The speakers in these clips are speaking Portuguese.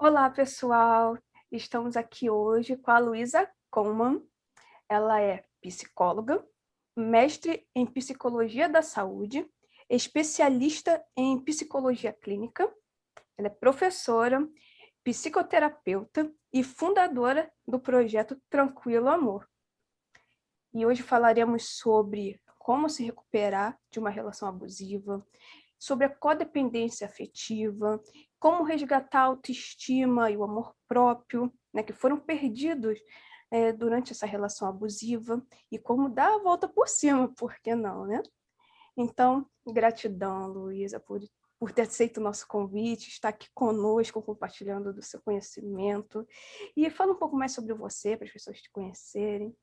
Olá, pessoal! Estamos aqui hoje com a Luísa Coman. Ela é psicóloga, mestre em psicologia da saúde, especialista em psicologia clínica. Ela é professora, psicoterapeuta e fundadora do projeto Tranquilo Amor. E hoje falaremos sobre como se recuperar de uma relação abusiva, sobre a codependência afetiva, como resgatar a autoestima e o amor próprio, né, que foram perdidos durante essa relação abusiva, e como dar a volta por cima, por que não, né? Então, gratidão, Luísa, por ter aceito o nosso convite, estar aqui conosco, compartilhando do seu conhecimento. E fala um pouco mais sobre você, para as pessoas te conhecerem.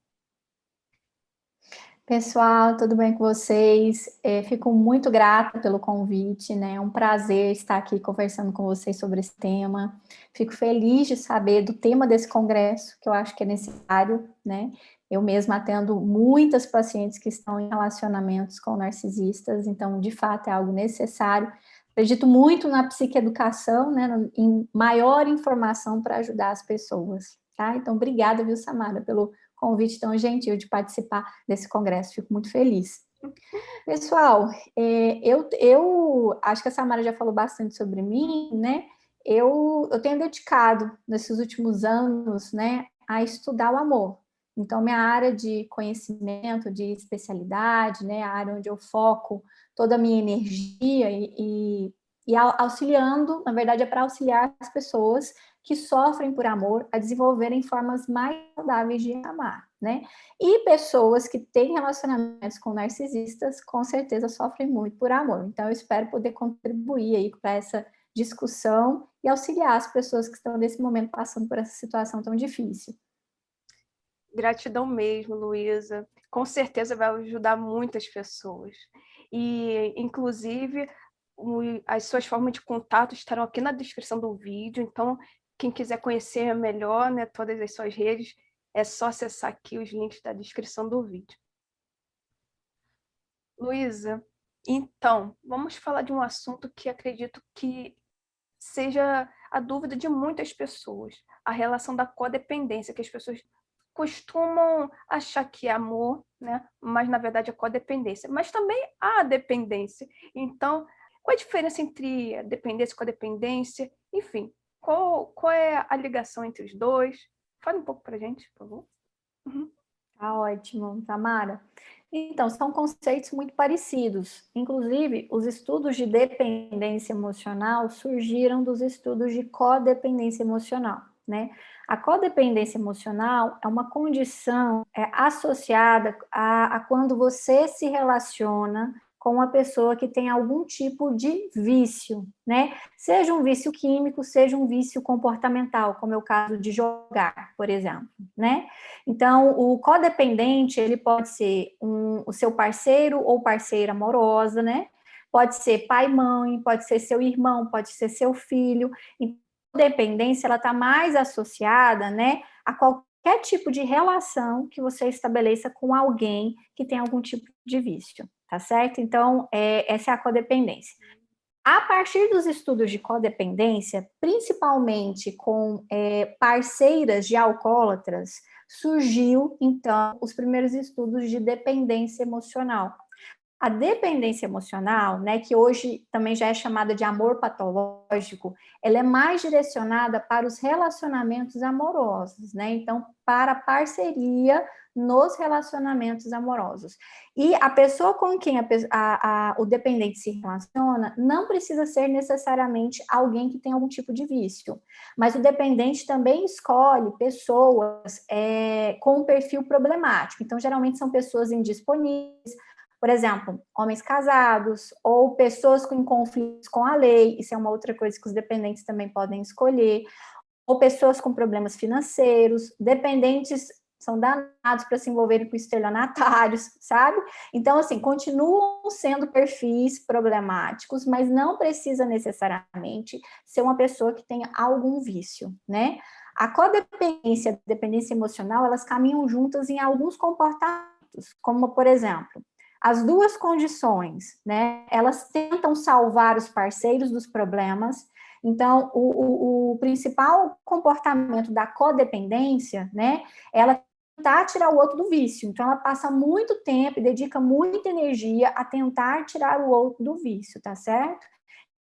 Pessoal, tudo bem com vocês? Fico muito grata pelo convite, né? É um prazer estar aqui conversando com vocês sobre esse tema. Fico feliz de saber do tema desse congresso, que eu acho que é necessário, né? Eu mesma atendo muitas pacientes que estão em relacionamentos com narcisistas, então, de fato, é algo necessário. Acredito muito na psicoeducação, né? Em maior informação para ajudar as pessoas, tá? Então, obrigada, viu, Samara, pelo convite tão gentil de participar desse congresso, fico muito feliz. Pessoal, eu acho que a Samara já falou bastante sobre mim, né? Eu tenho dedicado, nesses últimos anos, né, a estudar o amor. Então, minha área de conhecimento, de especialidade, né, a área onde eu foco toda a minha energia e auxiliando, na verdade, é para auxiliar as pessoas que sofrem por amor a desenvolverem formas mais saudáveis de amar, né? E pessoas que têm relacionamentos com narcisistas, com certeza sofrem muito por amor. Então, eu espero poder contribuir aí para essa discussão e auxiliar as pessoas que estão nesse momento passando por essa situação tão difícil. Gratidão mesmo, Luísa. Com certeza vai ajudar muitas pessoas. E, inclusive, as suas formas de contato estarão aqui na descrição do vídeo. Então, quem quiser conhecer melhor, né, todas as suas redes, é só acessar aqui os links da descrição do vídeo. Luísa, então, vamos falar de um assunto que acredito que seja a dúvida de muitas pessoas, a relação da codependência, que as pessoas costumam achar que é amor, né? Mas na verdade é codependência. Mas também há dependência. Então, qual a diferença entre a dependência e codependência? Enfim, qual é a ligação entre os dois? Fale um pouco pra gente, por favor. Uhum. Tá ótimo, Tamara. Então, são conceitos muito parecidos. Inclusive, os estudos de dependência emocional surgiram dos estudos de codependência emocional, né? A codependência emocional é uma condição associada a quando você se relaciona com uma pessoa que tem algum tipo de vício, né? Seja um vício químico, seja um vício comportamental, como é o caso de jogar, por exemplo, né? Então, o codependente, ele pode ser o seu parceiro ou parceira amorosa, né? Pode ser pai, mãe, pode ser seu irmão, pode ser seu filho. Então, a dependência, ela está mais associada, né, a qualquer tipo de relação que você estabeleça com alguém que tem algum tipo de vício, tá certo? Então, essa é a codependência. A partir dos estudos de codependência, principalmente com parceiras de alcoólatras, surgiu, então, os primeiros estudos de dependência emocional. A dependência emocional, né, que hoje também já é chamada de amor patológico, ela é mais direcionada para os relacionamentos amorosos, né? Então, para a parceria nos relacionamentos amorosos. E a pessoa com quem o dependente se relaciona não precisa ser necessariamente alguém que tem algum tipo de vício, mas o dependente também escolhe pessoas com um perfil problemático. Então, geralmente são pessoas indisponíveis, por exemplo, homens casados ou pessoas com conflitos com a lei, isso é uma outra coisa que os dependentes também podem escolher, ou pessoas com problemas financeiros, dependentes são danados para se envolverem com estelionatários, sabe? Então, assim, continuam sendo perfis problemáticos, mas não precisa necessariamente ser uma pessoa que tenha algum vício, né? A codependência e a dependência emocional, elas caminham juntas em alguns comportamentos, como, por exemplo, as duas condições, né? Elas tentam salvar os parceiros dos problemas Então, o principal comportamento da codependência, né, ela tentar tirar o outro do vício. Então, ela passa muito tempo e dedica muita energia a tentar tirar o outro do vício, tá certo?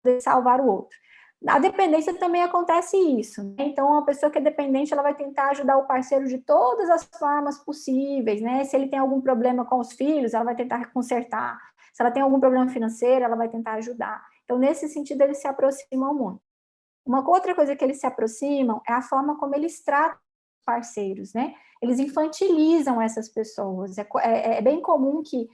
De salvar o outro. Na dependência também acontece isso, né? Então, uma pessoa que é dependente, ela vai tentar ajudar o parceiro de todas as formas possíveis, né? Se ele tem algum problema com os filhos, ela vai tentar consertar. Se ela tem algum problema financeiro, ela vai tentar ajudar. Então, nesse sentido, eles se aproximam muito. Uma outra coisa que eles se aproximam é a forma como eles tratam os parceiros, né? Eles infantilizam essas pessoas. É bem comum que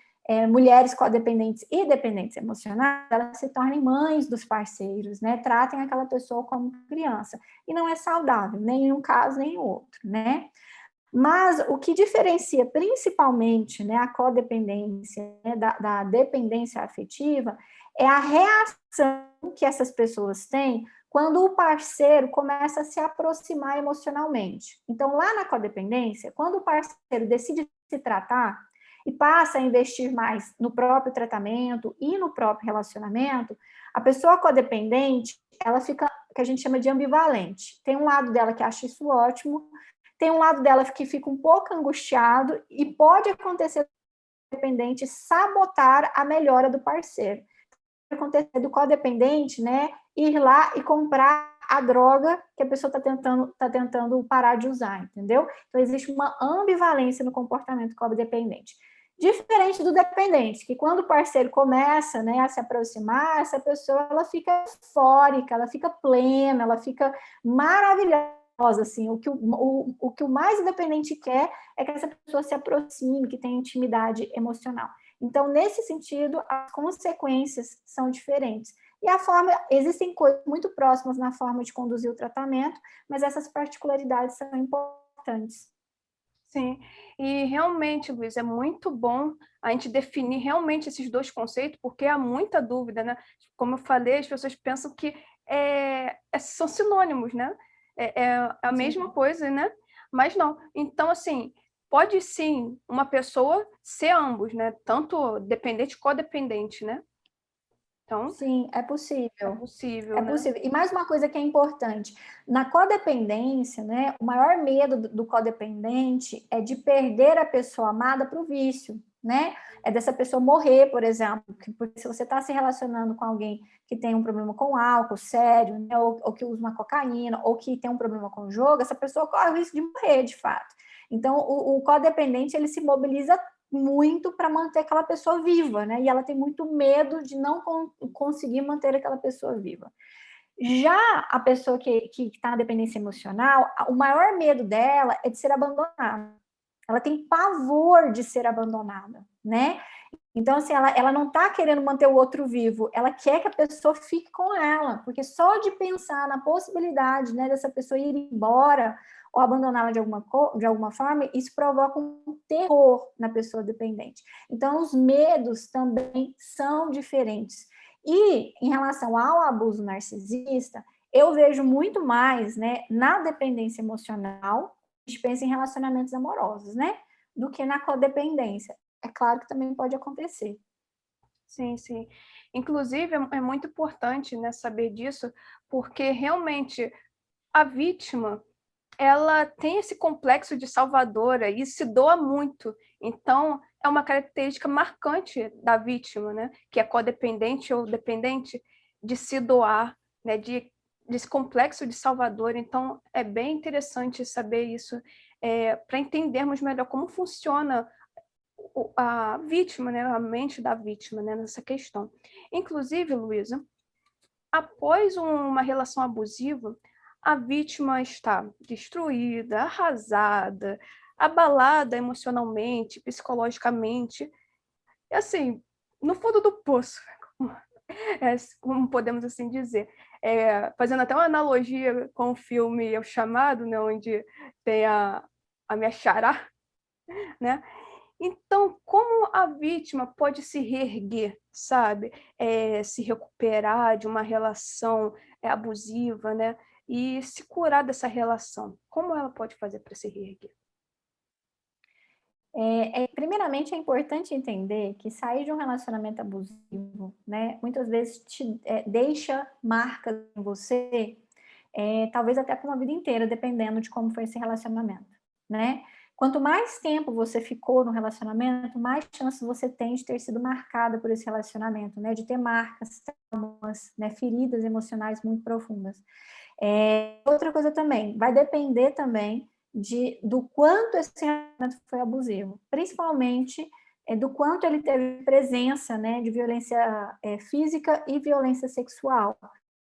mulheres codependentes e dependentes emocionais, elas se tornem mães dos parceiros, né? Tratem aquela pessoa como criança. E não é saudável, nem em um caso, nem em outro, né? Mas o que diferencia principalmente, né, a codependência, né, da dependência afetiva é a reação que essas pessoas têm quando o parceiro começa a se aproximar emocionalmente. Então, lá na codependência, quando o parceiro decide se tratar e passa a investir mais no próprio tratamento e no próprio relacionamento, a pessoa codependente, ela fica, que a gente chama de ambivalente. Tem um lado dela que acha isso ótimo, tem um lado dela que fica um pouco angustiado e pode acontecer dependente sabotar a melhora do parceiro. Pode acontecer do codependente, né, ir lá e comprar a droga que a pessoa tá tentando parar de usar, entendeu? Então, existe uma ambivalência no comportamento codependente. Diferente do dependente, que quando o parceiro começa, né, a se aproximar, essa pessoa ela fica eufórica, ela fica plena, ela fica maravilhosa, assim, o que o mais independente quer é que essa pessoa se aproxime, que tenha intimidade emocional. Então, nesse sentido, as consequências são diferentes. E a forma, existem coisas muito próximas na forma de conduzir o tratamento, mas essas particularidades são importantes. Sim, e realmente, Luiz, é muito bom a gente definir realmente esses dois conceitos, porque há muita dúvida, né? Como eu falei, as pessoas pensam que são sinônimos, né? É a mesma Sim. coisa, né? Mas não. Então, assim, pode sim uma pessoa ser ambos, né? Tanto dependente quanto codependente, né? Então, Sim, é é possível. possível, É né? possível. E mais uma coisa que é importante, na codependência, né, o maior medo do codependente é de perder a pessoa amada para o vício, né? É dessa pessoa morrer, por exemplo, porque se você está se relacionando com alguém que tem um problema com álcool sério, né, ou que usa uma cocaína, ou que tem um problema com o jogo, essa pessoa corre o risco de morrer, de fato. Então, o codependente, ele se mobiliza muito para manter aquela pessoa viva, né? E ela tem muito medo de não conseguir manter aquela pessoa viva. Já a pessoa que está na dependência emocional, o maior medo dela é de ser abandonada. Ela tem pavor de ser abandonada, né? Então, assim, ela não está querendo manter o outro vivo, ela quer que a pessoa fique com ela, porque só de pensar na possibilidade, né, dessa pessoa ir embora ou abandoná-la de alguma forma, isso provoca um terror na pessoa dependente. Então, os medos também são diferentes. E, em relação ao abuso narcisista, eu vejo muito mais, né, na dependência emocional, a gente pensa em relacionamentos amorosos, né, do que na codependência. É claro que também pode acontecer. Sim, sim. Inclusive, é muito importante, né, saber disso, porque realmente a vítima, ela tem esse complexo de salvadora e se doa muito. Então, é uma característica marcante da vítima, né, que é codependente ou dependente, de se doar, né, desse complexo de salvador. Então, é bem interessante saber isso, para entendermos melhor como funciona a vítima, né, a mente da vítima, né, nessa questão. Inclusive, Luísa, após uma relação abusiva, a vítima está destruída, arrasada, abalada emocionalmente, psicologicamente, e assim, no fundo do poço, como podemos assim dizer. Fazendo até uma analogia com o filme O Chamado, né, onde tem a minha xará, né? Então, como a vítima pode se reerguer, sabe? Se recuperar de uma relação abusiva, né? E se curar dessa relação? Como ela pode fazer para se reerguer? Primeiramente, é importante entender que sair de um relacionamento abusivo, né, muitas vezes deixa marcas em você, talvez até por uma vida inteira, dependendo de como foi esse relacionamento, né? Quanto mais tempo você ficou no relacionamento, mais chance você tem de ter sido marcada por esse relacionamento, né? De ter marcas, traumas, né? Feridas emocionais muito profundas. Outra coisa também, vai depender também do quanto esse relacionamento foi abusivo, principalmente do quanto ele teve presença, né, de violência física e violência sexual.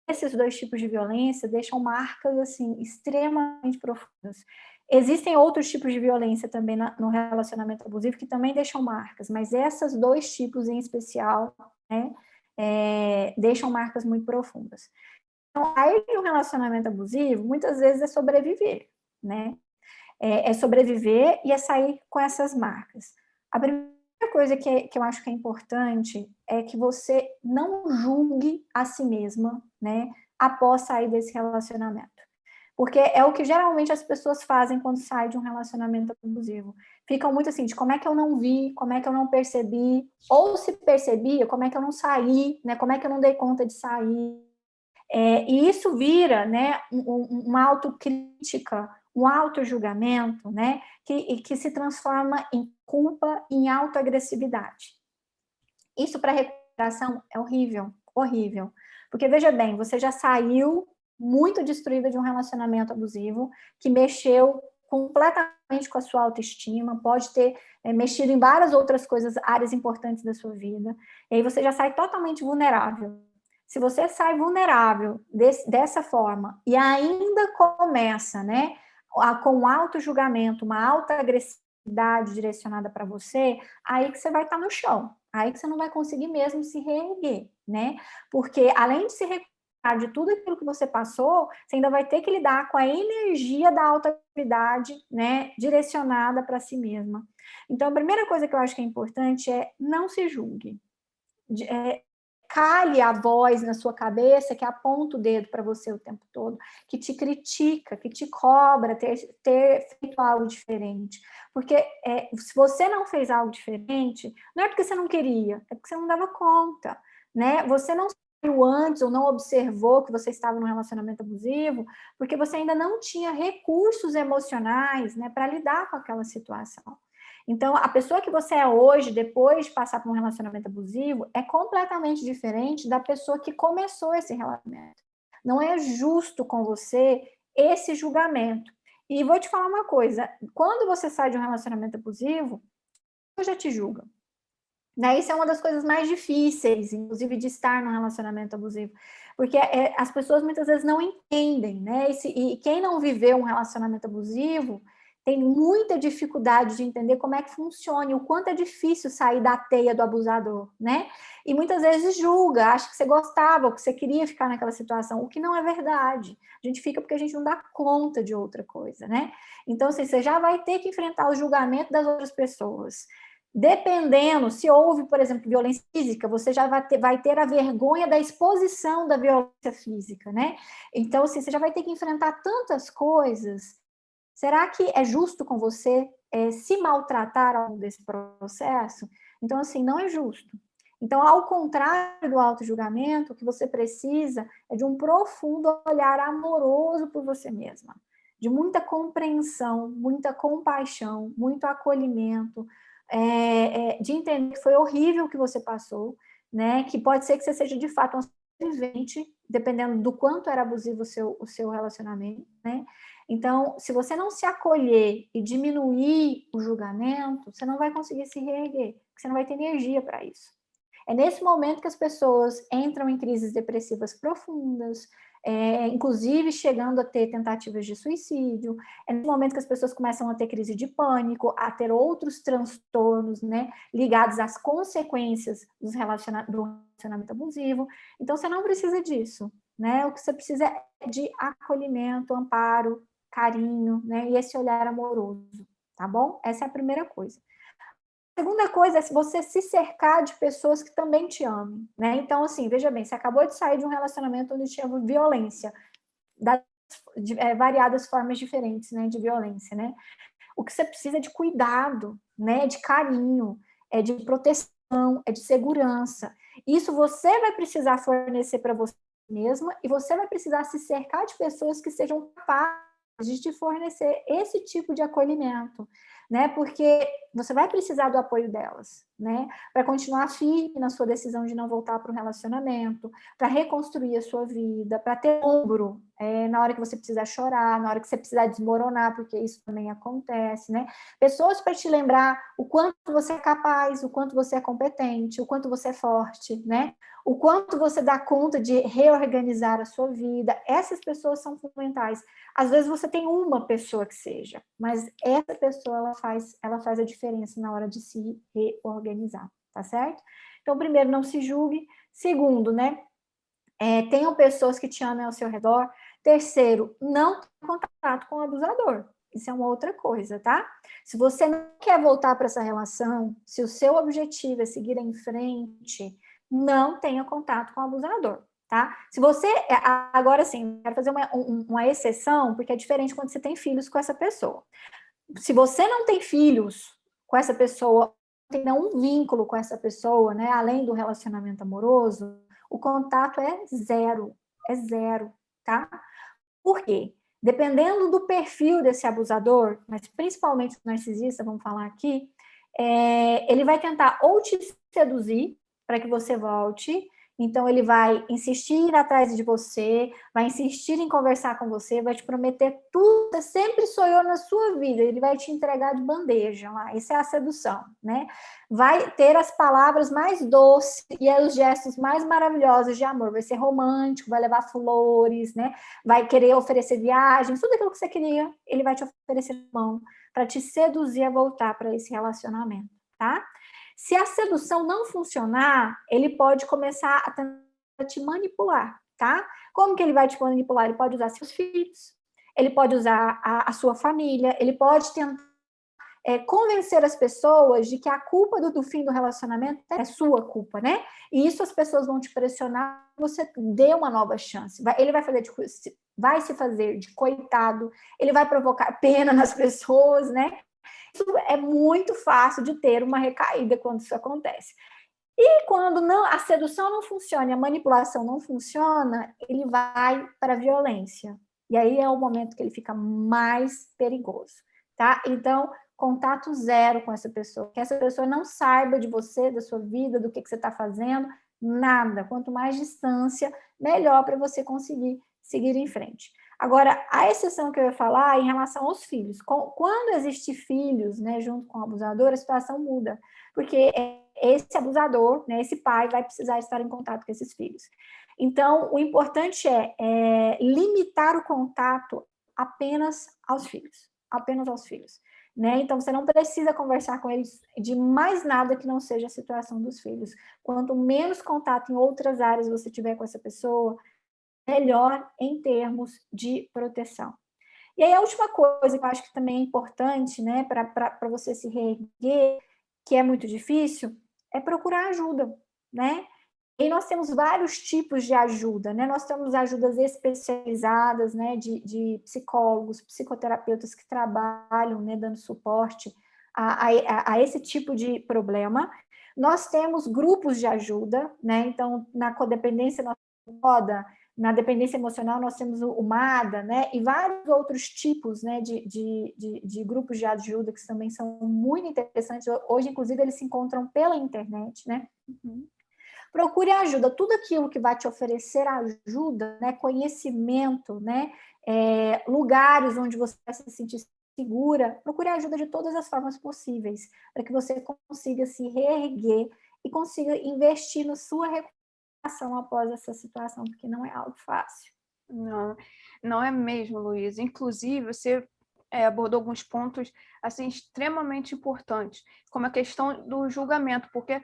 Esses dois tipos de violência deixam marcas assim extremamente profundas. Existem outros tipos de violência também no relacionamento abusivo que também deixam marcas, mas esses dois tipos em especial, né, deixam marcas muito profundas. Então, sair de um relacionamento abusivo, muitas vezes é sobreviver, né? É sobreviver e é sair com essas marcas. A primeira coisa que eu acho que é importante é que você não julgue a si mesma, né? Após sair desse relacionamento. Porque é o que geralmente as pessoas fazem quando saem de um relacionamento abusivo. Ficam muito assim, de como é que eu não vi, como é que eu não percebi, ou se percebia, como é que eu não saí, né? Como é que eu não dei conta de sair. E isso vira, né, uma autocrítica, um autojulgamento, né, que se transforma em culpa, em autoagressividade. Isso para a recuperação é horrível, horrível. Porque, veja bem, você já saiu muito destruída de um relacionamento abusivo, que mexeu completamente com a sua autoestima, pode ter mexido em várias outras coisas, áreas importantes da sua vida, e aí você já sai totalmente vulnerável. Se você sai vulnerável dessa forma e ainda começa, né, com um auto-julgamento, uma auto-agressividade direcionada para você, aí que você vai estar no chão, aí que você não vai conseguir mesmo se reerguer, né? Porque além de se recuperar de tudo aquilo que você passou, você ainda vai ter que lidar com a energia da auto-agressividade, né, direcionada para si mesma. Então, a primeira coisa que eu acho que é importante é não se julgue. Cale a voz na sua cabeça que aponta o dedo para você o tempo todo, que te critica, que te cobra ter feito algo diferente. Porque se você não fez algo diferente, não é porque você não queria, é porque você não dava conta, né? Você não saiu antes ou não observou que você estava num relacionamento abusivo, porque você ainda não tinha recursos emocionais, né, para lidar com aquela situação. Então, a pessoa que você é hoje, depois de passar por um relacionamento abusivo, é completamente diferente da pessoa que começou esse relacionamento. Não é justo com você esse julgamento. E vou te falar uma coisa: quando você sai de um relacionamento abusivo, eu já te julga. Né? Isso é uma das coisas mais difíceis, inclusive, de estar num relacionamento abusivo. Porque as pessoas muitas vezes não entendem, né? E quem não viveu um relacionamento abusivo tem muita dificuldade de entender como é que funciona e o quanto é difícil sair da teia do abusador, né? E muitas vezes julga, acha que você gostava, que você queria ficar naquela situação, o que não é verdade. A gente fica porque a gente não dá conta de outra coisa, né? Então, assim, você já vai ter que enfrentar o julgamento das outras pessoas. Dependendo, se houve, por exemplo, violência física, você já vai ter a vergonha da exposição da violência física, né? Então, assim, você já vai ter que enfrentar tantas coisas. Será que é justo com você se maltratar ao longo desse processo? Então, assim, não é justo. Então, ao contrário do auto-julgamento, o que você precisa é de um profundo olhar amoroso por você mesma, de muita compreensão, muita compaixão, muito acolhimento, de entender que foi horrível o que você passou, né? Que pode ser que você seja de fato um sobrevivente, dependendo do quanto era abusivo o seu relacionamento, né? Então, se você não se acolher e diminuir o julgamento, você não vai conseguir se reerguer, porque você não vai ter energia para isso. É nesse momento que as pessoas entram em crises depressivas profundas, inclusive chegando a ter tentativas de suicídio. É nesse momento que as pessoas começam a ter crise de pânico, a ter outros transtornos, né, ligados às consequências do relacionamento abusivo. Então, você não precisa disso, né? O que você precisa é de acolhimento, amparo, carinho, né, e esse olhar amoroso, tá bom? Essa é a primeira coisa. A segunda coisa é você se cercar de pessoas que também te amem, né? Então, assim, veja bem, você acabou de sair de um relacionamento onde tinha violência, variadas formas diferentes, né, de violência, né? O que você precisa é de cuidado, né? De carinho, é de proteção, é de segurança. Isso você vai precisar fornecer para você mesma e você vai precisar se cercar de pessoas que sejam capazes de te fornecer esse tipo de acolhimento, né? Porque você vai precisar do apoio delas, né? Para continuar firme na sua decisão de não voltar para o relacionamento, para reconstruir a sua vida, para ter ombro na hora que você precisar chorar, na hora que você precisar desmoronar, porque isso também acontece, né? Pessoas para te lembrar o quanto você é capaz, o quanto você é competente, o quanto você é forte, né? O quanto você dá conta de reorganizar a sua vida. Essas pessoas são fundamentais. Às vezes você tem uma pessoa que seja, mas essa pessoa ela faz a diferença na hora de se reorganizar, tá certo? Então, primeiro, não se julgue. Segundo, né? Tenham pessoas que te amem ao seu redor. Terceiro, não tenha contato com o abusador. Isso é uma outra coisa, tá? Se você não quer voltar para essa relação, se o seu objetivo é seguir em frente, não tenha contato com o abusador, tá? Se você, agora sim, quero fazer uma exceção, porque é diferente quando você tem filhos com essa pessoa. Se você não tem filhos com essa pessoa, não tem nenhum vínculo com essa pessoa, né, além do relacionamento amoroso, o contato é zero, tá? Por quê? Dependendo do perfil desse abusador, mas principalmente o narcisista, vamos falar aqui, ele vai tentar ou te seduzir para que você volte, então ele vai insistir atrás de você, vai insistir em conversar com você, vai te prometer tudo que você sempre sonhou na sua vida, ele vai te entregar de bandeja lá, isso é a sedução, né? Vai ter as palavras mais doces e os gestos mais maravilhosos de amor, vai ser romântico, vai levar flores, né? Vai querer oferecer viagens, tudo aquilo que você queria, ele vai te oferecer mão para te seduzir a voltar para esse relacionamento, tá? Se a sedução não funcionar, ele pode começar a tentar te manipular, tá? Como que ele vai te manipular? Ele pode usar seus filhos, ele pode usar a sua família, ele pode tentar convencer as pessoas de que a culpa do fim do relacionamento é sua culpa, né? E isso as pessoas vão te pressionar, você dê uma nova chance. Ele vai se fazer de coitado, ele vai provocar pena nas pessoas, né? Isso é muito fácil de ter uma recaída quando isso acontece. E quando não, a sedução não funciona, a manipulação não funciona, ele vai para a violência. E aí é o momento que ele fica mais perigoso, tá? Então, contato zero com essa pessoa. Que essa pessoa não saiba de você, da sua vida, do que você está fazendo, nada. Quanto mais distância, melhor para você conseguir seguir em frente. Agora, a exceção que eu ia falar é em relação aos filhos. Quando existem filhos, né, junto com o abusador, a situação muda. Porque esse abusador, né, esse pai, vai precisar estar em contato com esses filhos. Então, o importante é limitar o contato apenas aos filhos. Apenas aos filhos. Né? Então, você não precisa conversar com eles de mais nada que não seja a situação dos filhos. Quanto menos contato em outras áreas você tiver com essa pessoa, melhor em termos de proteção. E aí, a última coisa que eu acho que também é importante, né, para você se reerguer, que é muito difícil, é procurar ajuda, né? E nós temos vários tipos de ajuda, né? Nós temos ajudas especializadas, né, de psicólogos, psicoterapeutas que trabalham, né, dando suporte a esse tipo de problema. Nós temos grupos de ajuda, né? Então, na codependência, na dependência emocional, nós temos o MADA, né? E vários outros tipos, né, de grupos de ajuda que também são muito interessantes. Hoje, inclusive, eles se encontram pela internet, né? Uhum. Procure ajuda, tudo aquilo que vai te oferecer ajuda, né, conhecimento, né, lugares onde você vai se sentir segura, procure ajuda de todas as formas possíveis, para que você consiga se reerguer e consiga investir na sua recuperação após essa situação, porque não é algo fácil. Não, não é mesmo, Luísa. Inclusive, você abordou alguns pontos assim, extremamente importantes, como a questão do julgamento, porque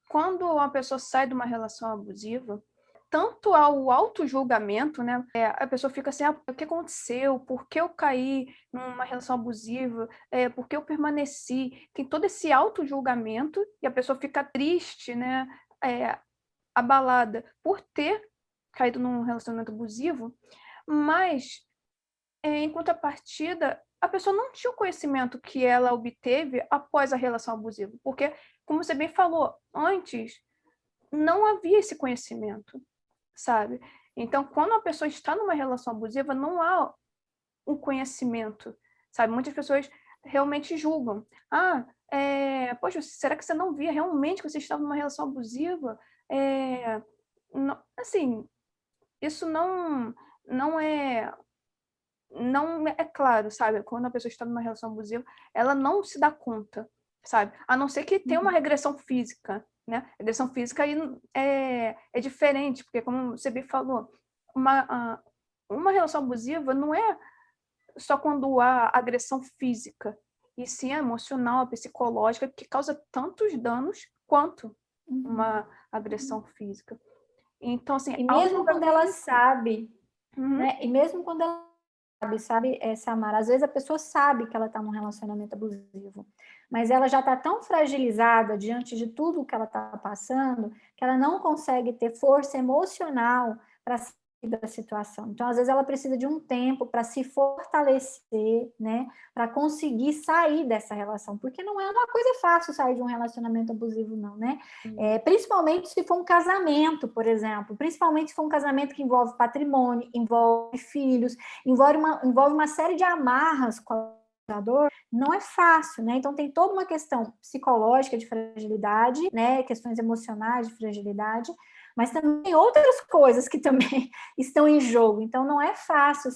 quando uma pessoa sai de uma relação abusiva, tanto ao auto-julgamento, né? A pessoa fica assim, o que aconteceu? Por que eu caí numa relação abusiva? Por que eu permaneci? Tem todo esse auto-julgamento e a pessoa fica triste, né? Abalada por ter caído num relacionamento abusivo, mas em contrapartida, a pessoa não tinha o conhecimento que ela obteve após a relação abusiva, porque, como você bem falou, antes não havia esse conhecimento, sabe? Então, quando a pessoa está numa relação abusiva, não há um conhecimento, sabe? Muitas pessoas realmente julgam. Poxa, será que você não via realmente que você estava numa relação abusiva? Não, assim, isso não é claro, sabe? Quando a pessoa está numa relação abusiva, ela não se dá conta, sabe? A não ser que tenha uma regressão física, né? Regressão física aí é diferente, porque como você bem falou, uma relação abusiva não é só quando há agressão física, e sim a emocional, a psicológica, que causa tantos danos quanto uma agressão física. Então, assim, E há um mesmo quando ela julgamento. sabe, Uhum. né? E mesmo quando ela sabe, Samara, às vezes a pessoa sabe que ela está num relacionamento abusivo, mas ela já está tão fragilizada diante de tudo que ela está passando, que ela não consegue ter força emocional para sair da situação. Então, às vezes, ela precisa de um tempo para se fortalecer, né? Para conseguir sair dessa relação, porque não é uma coisa fácil sair de um relacionamento abusivo, não, né? Principalmente se for um casamento, por exemplo, principalmente se for um casamento que envolve patrimônio, envolve filhos, envolve uma série de amarras com o abusador, não é fácil, né? Então tem toda uma questão psicológica de fragilidade, né? Questões emocionais de fragilidade, mas também tem outras coisas que também estão em jogo. Então não é fácil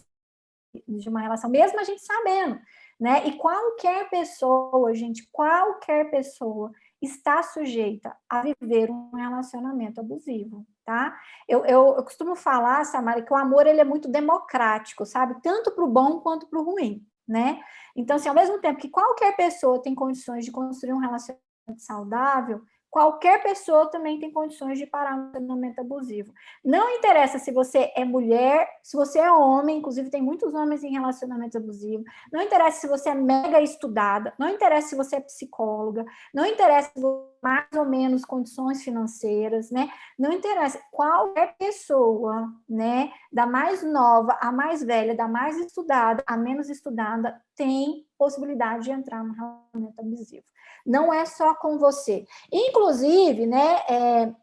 de uma relação, mesmo a gente sabendo, né? E qualquer pessoa, gente, qualquer pessoa está sujeita a viver um relacionamento abusivo, tá? Eu costumo falar, Samara, que o amor ele é muito democrático, sabe? Tanto para o bom quanto para o ruim, né? Então, assim, ao mesmo tempo que qualquer pessoa tem condições de construir um relacionamento saudável, qualquer pessoa também tem condições de parar um relacionamento abusivo. Não interessa se você é mulher, se você é homem, inclusive tem muitos homens em relacionamentos abusivos, não interessa se você é mega estudada, não interessa se você é psicóloga, não interessa se você tem mais ou menos condições financeiras, né? Não interessa, qualquer pessoa, né, da mais nova à mais velha, da mais estudada à menos estudada, tem possibilidade de entrar num relacionamento abusivo. Não é só com você. Inclusive, né,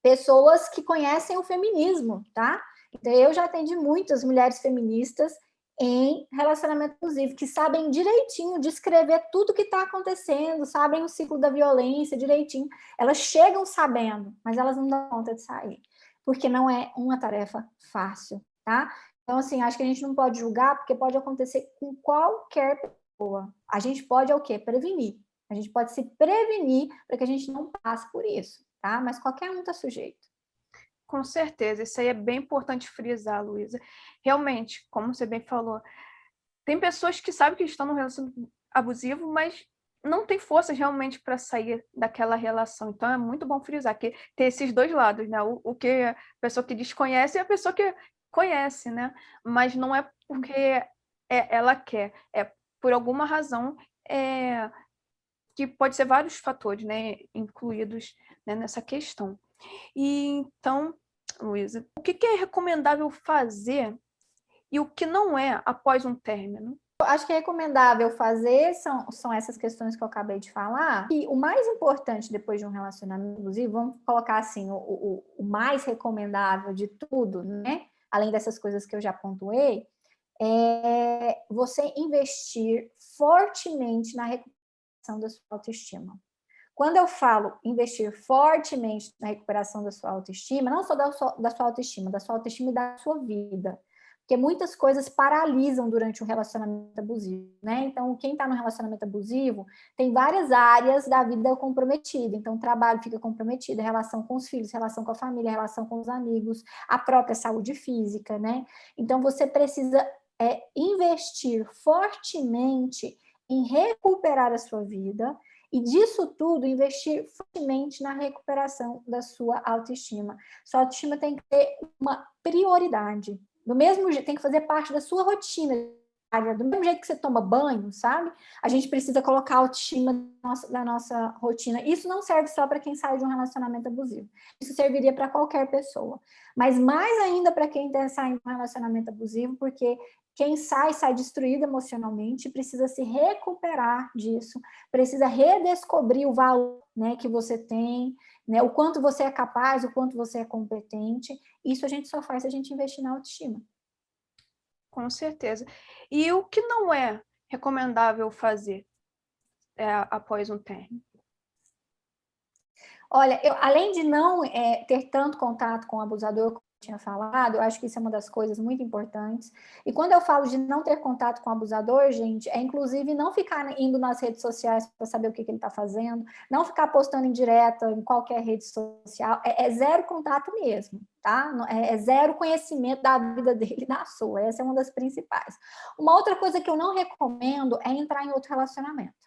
pessoas que conhecem o feminismo, tá? Então, eu já atendi muitas mulheres feministas em relacionamento abusivo, que sabem direitinho descrever tudo que está acontecendo, sabem o ciclo da violência direitinho. Elas chegam sabendo, mas elas não dão conta de sair, porque não é uma tarefa fácil, tá? Então, assim, acho que a gente não pode julgar, porque pode acontecer com qualquer pessoa. A gente pode, o quê? Prevenir. A gente pode se prevenir para que a gente não passe por isso, tá? Mas qualquer um está sujeito. Com certeza, isso aí é bem importante frisar, Luísa. Realmente, como você bem falou, tem pessoas que sabem que estão num relacionamento abusivo, mas não tem forças realmente para sair daquela relação. Então é muito bom frisar que tem esses dois lados, né? O que a pessoa que desconhece e a pessoa que conhece, né? Mas não é porque ela quer, é por alguma razão que pode ser vários fatores, né, incluídos, né, nessa questão. E então, Luísa, o que é recomendável fazer e o que não é após um término? Eu acho que é recomendável fazer são essas questões que eu acabei de falar. E o mais importante depois de um relacionamento abusivo, vamos colocar assim, o mais recomendável de tudo, né? Além dessas coisas que eu já pontuei, é você investir fortemente na recuperação da sua autoestima. Quando eu falo investir fortemente na recuperação da sua autoestima, não só da sua autoestima, da sua autoestima e da sua vida. Porque muitas coisas paralisam durante o relacionamento abusivo, né? Então, quem está no relacionamento abusivo tem várias áreas da vida comprometida. Então, o trabalho fica comprometido, a relação com os filhos, a relação com a família, a relação com os amigos, a própria saúde física, né? Então, você precisa investir fortemente em recuperar a sua vida e disso tudo, investir fortemente na recuperação da sua autoestima. Sua autoestima tem que ter uma prioridade. Do mesmo jeito, tem que fazer parte da sua rotina. Do mesmo jeito que você toma banho, sabe? A gente precisa colocar a autoestima da nossa rotina. Isso não serve só para quem sai de um relacionamento abusivo. Isso serviria para qualquer pessoa. Mas mais ainda para quem está saindo de um relacionamento abusivo, porque Quem sai destruído emocionalmente, precisa se recuperar disso, precisa redescobrir o valor, né, que você tem, né, o quanto você é capaz, o quanto você é competente. Isso a gente só faz se a gente investir na autoestima. Com certeza. E o que não é recomendável fazer após um término? Olha, além de não ter tanto contato com o abusador, como eu tinha falado, eu acho que isso é uma das coisas muito importantes. E quando eu falo de não ter contato com o abusador, gente, é inclusive não ficar indo nas redes sociais para saber o que ele está fazendo, não ficar postando em direta em qualquer rede social, é zero contato mesmo, tá? É zero conhecimento da vida dele e da sua, essa é uma das principais. Uma outra coisa que eu não recomendo é entrar em outro relacionamento.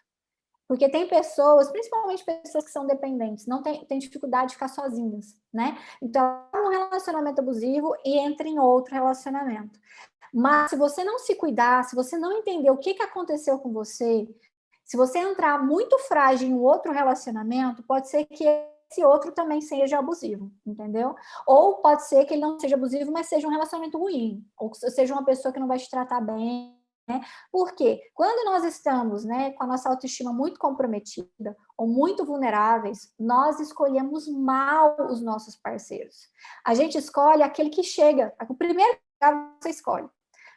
Porque tem pessoas, principalmente pessoas que são dependentes, não tem dificuldade de ficar sozinhas, né? Então, um relacionamento abusivo e entra em outro relacionamento. Mas se você não se cuidar, se você não entender o que aconteceu com você, se você entrar muito frágil em um outro relacionamento, pode ser que esse outro também seja abusivo, entendeu? Ou pode ser que ele não seja abusivo, mas seja um relacionamento ruim, ou seja uma pessoa que não vai te tratar bem, né? Porque quando nós estamos, né, com a nossa autoestima muito comprometida ou muito vulneráveis, nós escolhemos mal os nossos parceiros. A gente escolhe aquele que chega, o primeiro que você escolhe,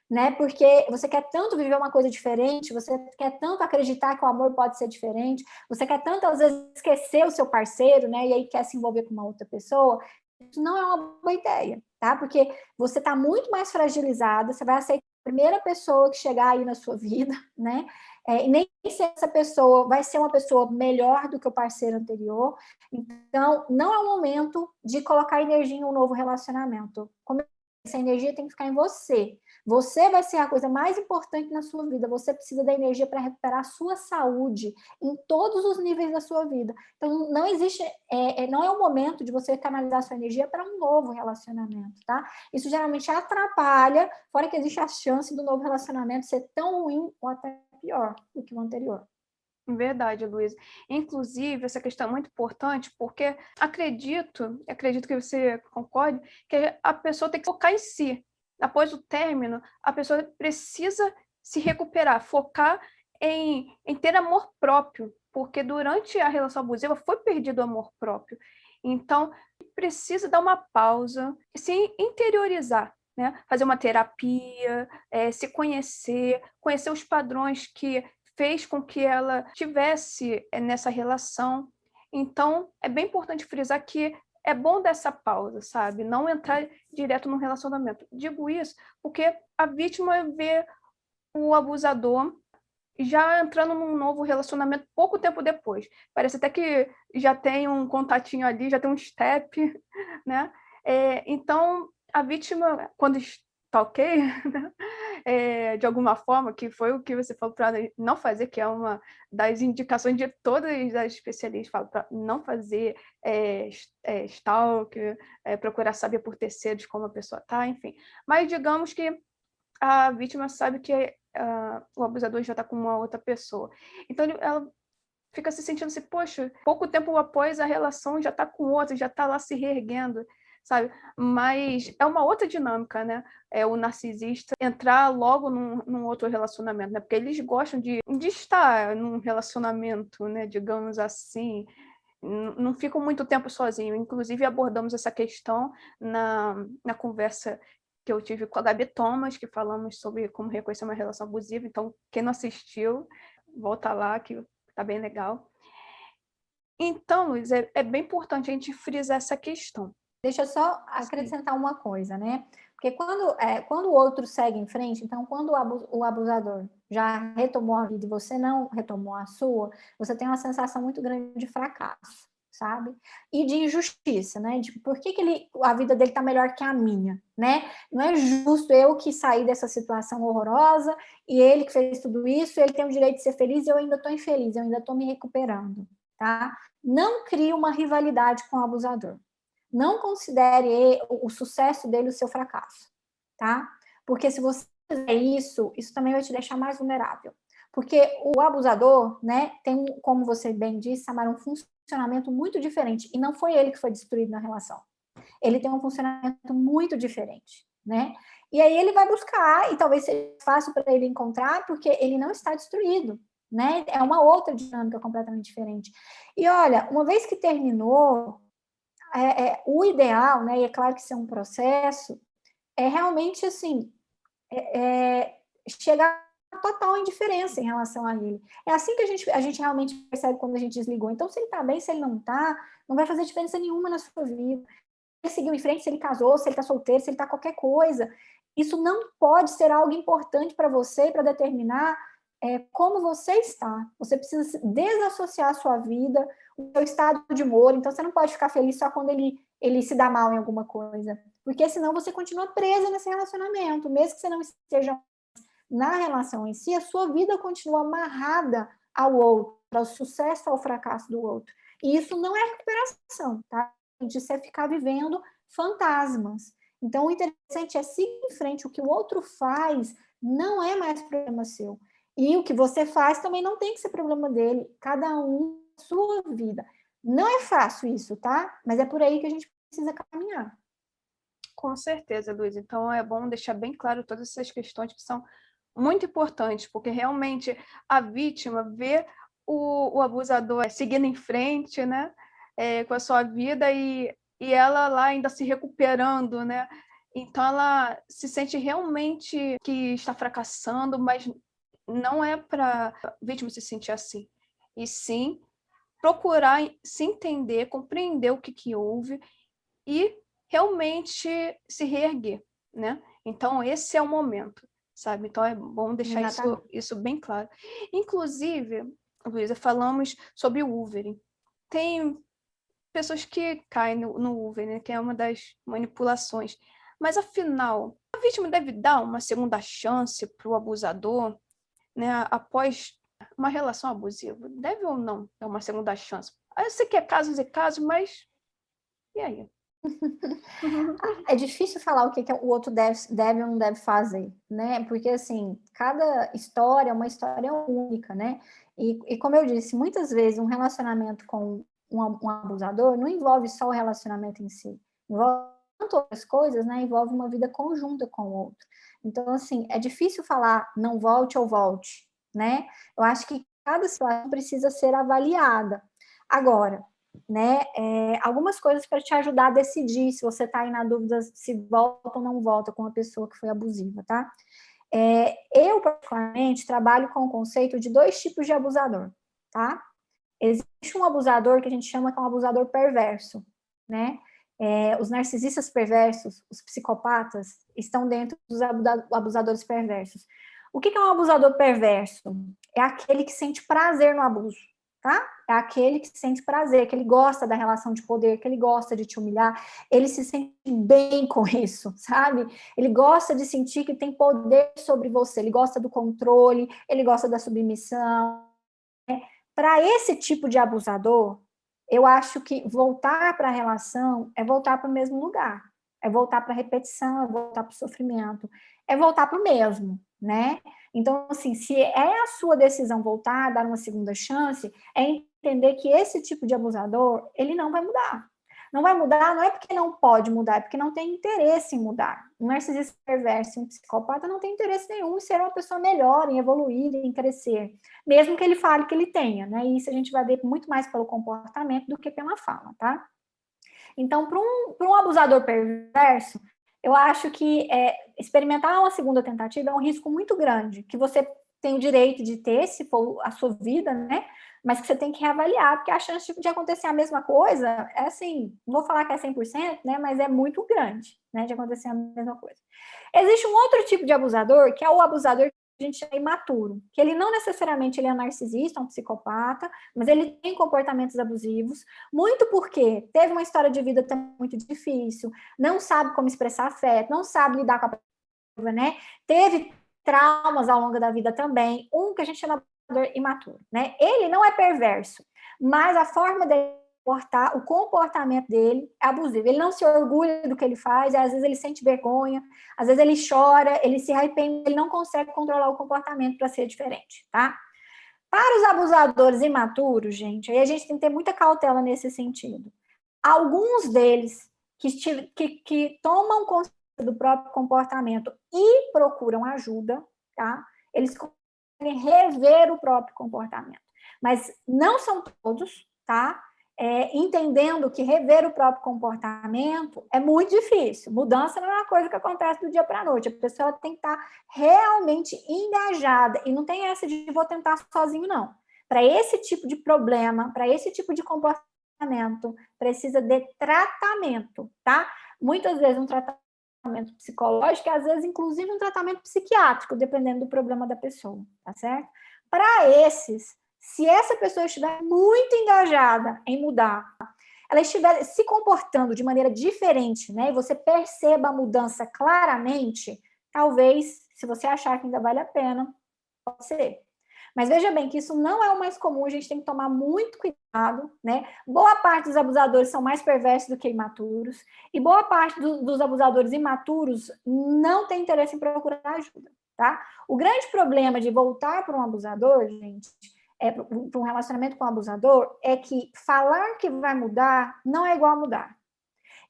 né? Porque você quer tanto viver uma coisa diferente, você quer tanto acreditar que o amor pode ser diferente, você quer tanto, às vezes, esquecer o seu parceiro, né? E aí quer se envolver com uma outra pessoa. Isso não é uma boa ideia, tá? Porque você está muito mais fragilizada, você vai aceitar a primeira pessoa que chegar aí na sua vida, né? E nem se essa pessoa vai ser uma pessoa melhor do que o parceiro anterior. Então, não é o momento de colocar energia em um novo relacionamento. Essa energia tem que ficar em você. Você vai ser a coisa mais importante na sua vida. Você precisa da energia para recuperar a sua saúde em todos os níveis da sua vida. Então, não existe, não é o momento de você canalizar sua energia para um novo relacionamento, tá? Isso geralmente atrapalha, fora que existe a chance do novo relacionamento ser tão ruim ou até pior do que o anterior. Verdade, Luísa. Inclusive, essa questão é muito importante porque acredito que você concorde, que a pessoa tem que focar em si. Após o término, a pessoa precisa se recuperar, focar em ter amor próprio, porque durante a relação abusiva foi perdido o amor próprio. Então, precisa dar uma pausa, se interiorizar, né? Fazer uma terapia, se conhecer os padrões que fez com que ela tivesse nessa relação. Então, é bem importante frisar que é bom dessa pausa, sabe? Não entrar direto num relacionamento. Digo isso porque a vítima vê o abusador já entrando num novo relacionamento pouco tempo depois. Parece até que já tem um contatinho ali, já tem um step, né? Então, a vítima, quando stalkeia, né? De alguma forma, que foi o que você falou para não fazer, que é uma das indicações de todas as especialistas, falam para não fazer stalker, procurar saber por terceiros como a pessoa está, enfim. Mas digamos que a vítima sabe que o abusador já está com uma outra pessoa. Então, ela fica se sentindo assim, poxa, pouco tempo após a relação já está com outro, já está lá se reerguendo, sabe? Mas é uma outra dinâmica, né? É o narcisista entrar logo num outro relacionamento, né? Porque eles gostam de estar num relacionamento, né? Digamos assim, não ficam muito tempo sozinhos. Inclusive, abordamos essa questão na conversa que eu tive com a Gabi Thomas, que falamos sobre como reconhecer uma relação abusiva. Então, quem não assistiu, volta lá, que tá bem legal. Então, Luiz, é bem importante a gente frisar essa questão. Deixa eu só acrescentar uma coisa, né? Porque quando o outro segue em frente, então quando o abusador já retomou a vida e você não retomou a sua, você tem uma sensação muito grande de fracasso, sabe? E de injustiça, né? De por que a vida dele tá melhor que a minha, né? Não é justo eu que saí dessa situação horrorosa e ele que fez tudo isso, ele tem o direito de ser feliz e eu ainda tô infeliz, eu ainda tô me recuperando, tá? Não crie uma rivalidade com o abusador. Não considere o sucesso dele o seu fracasso, tá? Porque se você fizer isso, isso também vai te deixar mais vulnerável. Porque o abusador, né, tem, como você bem disse, Samara, um funcionamento muito diferente. E não foi ele que foi destruído na relação. Ele tem um funcionamento muito diferente, né? E aí ele vai buscar, e talvez seja fácil para ele encontrar, porque ele não está destruído, né? É uma outra dinâmica completamente diferente. E olha, uma vez que terminou, o ideal, né? E é claro que isso é um processo, é realmente assim, chegar a total indiferença em relação a ele. É assim que a gente realmente percebe quando a gente desligou. Então, se ele está bem, se ele não está, não vai fazer diferença nenhuma na sua vida. Se ele seguiu em frente, se ele casou, se ele está solteiro, se ele está qualquer coisa. Isso não pode ser algo importante para você, para determinar como você está. Você precisa desassociar a sua vida, o seu estado de humor. Então, você não pode ficar feliz só quando ele se dá mal em alguma coisa. Porque senão você continua presa nesse relacionamento. Mesmo que você não esteja na relação em si, a sua vida continua amarrada ao outro, ao sucesso ou ao fracasso do outro. E isso não é recuperação, tá? Isso é ficar vivendo fantasmas. Então, o interessante é seguir em frente. O que o outro faz não é mais problema seu. E o que você faz também não tem que ser problema dele. Cada um sua vida. Não é fácil isso, tá? Mas é por aí que a gente precisa caminhar. Com certeza, Luiz. Então é bom deixar bem claro todas essas questões que são muito importantes, porque realmente a vítima vê o abusador seguindo em frente, né, com a sua vida e ela lá ainda se recuperando, né? Então ela se sente realmente que está fracassando, mas não é para a vítima se sentir assim. E sim procurar se entender, compreender o que houve e realmente se reerguer, né? Então, esse é o momento, sabe? Então, é bom deixar isso bem claro. Inclusive, Luísa, falamos sobre o Wolverine. Tem pessoas que caem no Wolverine, que é uma das manipulações. Mas, afinal, a vítima deve dar uma segunda chance para o abusador, né? Após uma relação abusiva. Deve ou não dar uma segunda chance? Eu sei que é casos e casos, mas e aí? É difícil falar o que o outro deve ou não deve fazer, né? Porque, assim, cada história é uma história única, né? E como eu disse, muitas vezes um relacionamento com um abusador não envolve só o relacionamento em si, envolve tantas outras coisas, né? Envolve uma vida conjunta com o outro. Então, assim, é difícil falar não volte ou volte, né? Eu acho que cada situação precisa ser avaliada. Agora, né? Algumas coisas para te ajudar a decidir se você está aí na dúvida se volta ou não volta com uma pessoa que foi abusiva, tá? Eu, particularmente, trabalho com o conceito de 2 tipos de abusador, tá? Existe um abusador que a gente chama que é um abusador perverso, né? Os narcisistas perversos, os psicopatas, estão dentro dos abusadores perversos. O que é um abusador perverso? É aquele que sente prazer no abuso, tá? É aquele que sente prazer, que ele gosta da relação de poder, que ele gosta de te humilhar, ele se sente bem com isso, sabe? Ele gosta de sentir que tem poder sobre você, ele gosta do controle, ele gosta da submissão. Para esse tipo de abusador, eu acho que voltar para a relação é voltar para o mesmo lugar, é voltar para a repetição, é voltar para o sofrimento, é voltar para o mesmo, né? Então, assim, se é a sua decisão voltar, dar uma segunda chance, é entender que esse tipo de abusador, ele não vai mudar. Não vai mudar, não é porque não pode mudar, é porque não tem interesse em mudar. Um narcisista perverso, um psicopata não tem interesse nenhum em ser uma pessoa melhor, em evoluir, em crescer. Mesmo que ele fale que ele tenha, né? E isso a gente vai ver muito mais pelo comportamento do que pela fala, tá? Então, para um abusador perverso, eu acho que experimentar uma segunda tentativa é um risco muito grande, que você tem o direito de ter, se for a sua vida, né? Mas que você tem que reavaliar, porque a chance de acontecer a mesma coisa é assim, não vou falar que é 100%, né? Mas é muito grande, né? De acontecer a mesma coisa. Existe um outro tipo de abusador, que é o abusador que a gente chama imaturo, que ele não necessariamente ele é narcisista, um psicopata, mas ele tem comportamentos abusivos, muito porque teve uma história de vida muito difícil, não sabe como expressar afeto, não sabe lidar com a prova, né? Teve traumas ao longo da vida também, que a gente chama de imaturo, né? Ele não é perverso, mas a forma dele o comportamento dele é abusivo. Ele não se orgulha do que ele faz, às vezes ele sente vergonha, às vezes ele chora, ele se arrepende, ele não consegue controlar o comportamento para ser diferente, tá? Para os abusadores imaturos, gente, aí a gente tem que ter muita cautela nesse sentido. Alguns deles que tomam consciência do próprio comportamento e procuram ajuda, tá? Eles conseguem rever o próprio comportamento. Mas não são todos, tá? Entendendo que rever o próprio comportamento é muito difícil. Mudança não é uma coisa que acontece do dia para a noite. A pessoa tem que estar realmente engajada. E não tem essa de vou tentar sozinho, não. Para esse tipo de problema, para esse tipo de comportamento, precisa de tratamento, tá? Muitas vezes um tratamento psicológico, e às vezes, inclusive, um tratamento psiquiátrico, dependendo do problema da pessoa, tá certo? Para esses, se essa pessoa estiver muito engajada em mudar, ela estiver se comportando de maneira diferente, né, e você perceba a mudança claramente, talvez, se você achar que ainda vale a pena, pode ser. Mas veja bem que isso não é o mais comum, a gente tem que tomar muito cuidado, né? Boa parte dos abusadores são mais perversos do que imaturos, e boa parte dos abusadores imaturos não tem interesse em procurar ajuda, tá? O grande problema de voltar para um abusador, gente, para um relacionamento com um abusador, é que falar que vai mudar não é igual a mudar.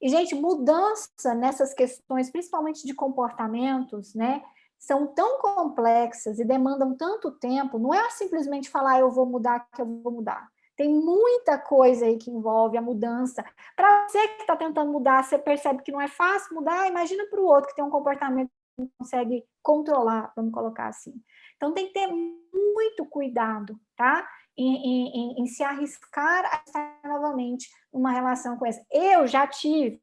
E, gente, mudança nessas questões, principalmente de comportamentos, né, são tão complexas e demandam tanto tempo, não é simplesmente falar eu vou mudar, que eu vou mudar. Tem muita coisa aí que envolve a mudança. Para você que está tentando mudar, você percebe que não é fácil mudar, imagina para o outro que tem um comportamento que não consegue controlar, vamos colocar assim. Então, tem que ter muito cuidado, tá? Em se arriscar a estar novamente numa relação com essa. Eu já tive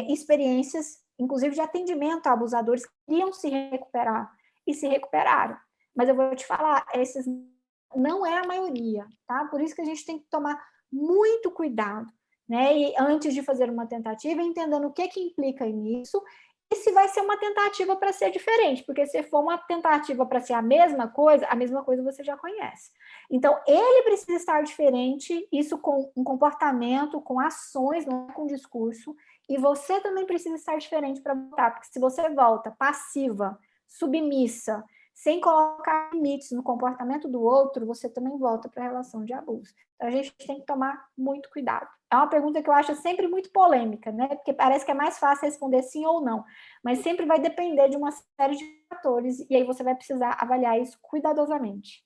experiências, inclusive de atendimento a abusadores que queriam se recuperar e se recuperaram. Mas eu vou te falar, esses não é a maioria, tá? Por isso que a gente tem que tomar muito cuidado, né? E antes de fazer uma tentativa, entendendo o que implica nisso e se vai ser uma tentativa para ser diferente, porque se for uma tentativa para ser a mesma coisa você já conhece. Então, ele precisa estar diferente, isso com um comportamento, com ações, não é com discurso, e você também precisa estar diferente para voltar, porque se você volta passiva, submissa, sem colocar limites no comportamento do outro, você também volta para a relação de abuso. Então, a gente tem que tomar muito cuidado. É uma pergunta que eu acho sempre muito polêmica, né? Porque parece que é mais fácil responder sim ou não, mas sempre vai depender de uma série de fatores, e aí você vai precisar avaliar isso cuidadosamente.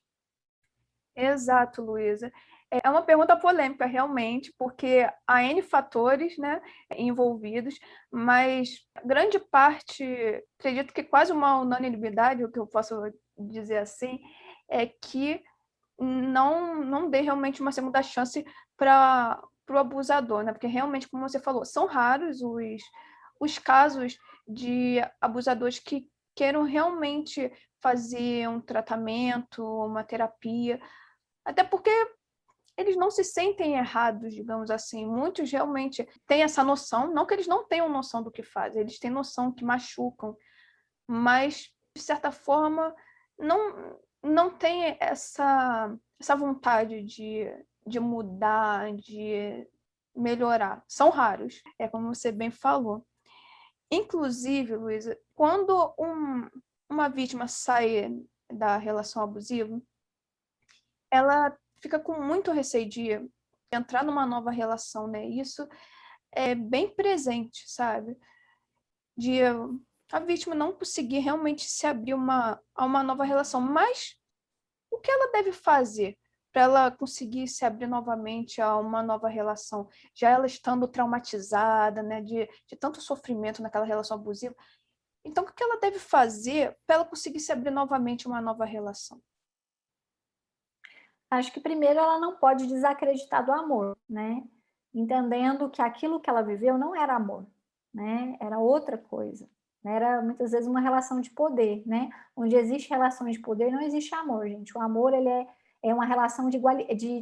Exato, Luísa. É uma pergunta polêmica, realmente, porque há N fatores, né, envolvidos, mas grande parte, acredito que quase uma unanimidade, o que eu posso dizer assim, é que não dê realmente uma segunda chance para o abusador, né? Porque realmente, como você falou, são raros os casos de abusadores que queiram realmente fazer um tratamento, uma terapia, até porque eles não se sentem errados, digamos assim. Muitos realmente têm essa noção, não que eles não tenham noção do que fazem, eles têm noção que machucam, mas, de certa forma, não tem essa vontade de mudar, de melhorar. São raros, é como você bem falou. Inclusive, Luísa, quando uma vítima sai da relação abusiva, ela fica com muito receio de entrar numa nova relação, né? Isso é bem presente, sabe? De a vítima não conseguir realmente se abrir a uma nova relação. Mas o que ela deve fazer para ela conseguir se abrir novamente a uma nova relação? Já ela estando traumatizada, né? De tanto sofrimento naquela relação abusiva. Então, o que ela deve fazer para ela conseguir se abrir novamente a uma nova relação? Acho que primeiro ela não pode desacreditar do amor, né? Entendendo que aquilo que ela viveu não era amor, né? Era outra coisa. Era muitas vezes uma relação de poder, né? Onde existe relação de poder, não existe amor, gente. O amor ele é uma relação de